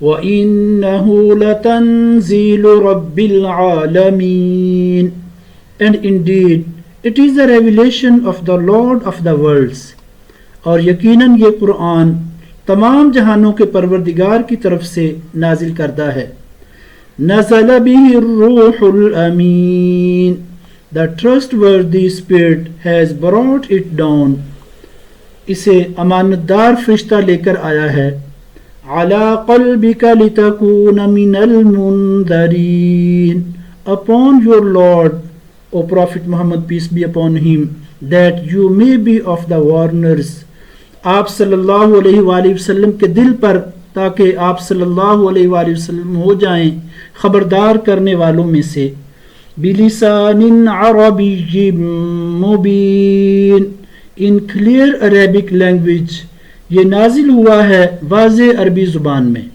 وَإِنَّهُ لَتَنزِيلُ رَبِّ الْعَالَمِينَ And indeed it is the revelation of the Lord of the worlds. और यकीनन ये कुरान तमाम जहानों के परवरदिगार की तरफ से नाजिल करदा है। नज़ल बिहि रूहुल अमीन The trustworthy spirit has brought it down. इसे अमानतदार फरिश्ता लेकर आया है। अला क़ल्बिका लितकून मिनल मुंदरीन Upon your Lord, O Prophet Muhammad, peace be upon him, that you may be of the warners. आप सल्लल्लाहु अलैहि वसल्लम के दिल पर, ताकि आप सल्लल्लाहु अलैहि वसल्लम हो जाएं खबरदार करने वालों में से। बिलिसानिन अरबिय्यिन मुबीन In clear Arabic language, ये नाजिल हुआ है वाज़े अरबी ज़ुबान में।